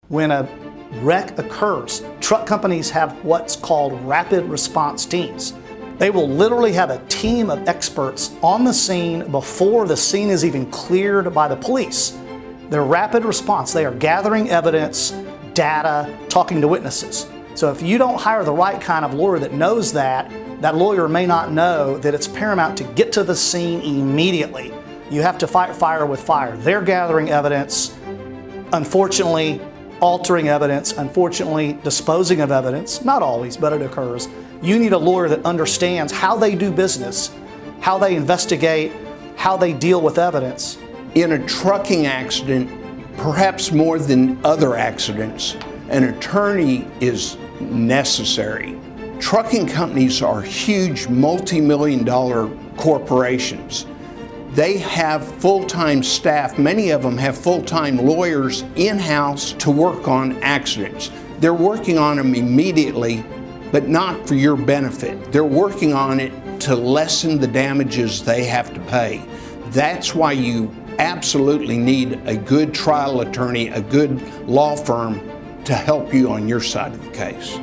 When a wreck occurs, truck companies have what's called rapid response teams. They will literally have a team of experts on the scene before the scene is even cleared by the police. Their rapid response, they are gathering evidence, data, talking to witnesses. So if you don't hire the right kind of lawyer that knows that lawyer may not know that it's paramount to get to the scene immediately. You have to fight fire with fire. They're gathering evidence, unfortunately altering evidence, unfortunately disposing of evidence, not always, but it occurs. You need a lawyer that understands how they do business, how they investigate, how they deal with evidence. In a trucking accident, perhaps more than other accidents, an attorney is necessary. Trucking companies are huge multi-million-dollar corporations. They have full-time staff. Many of them have full-time lawyers in-house to work on accidents. They're working on them immediately, but not for your benefit. They're working on it to lessen the damages they have to pay. That's why you absolutely need a good trial attorney, a good law firm to help you on your side of the case.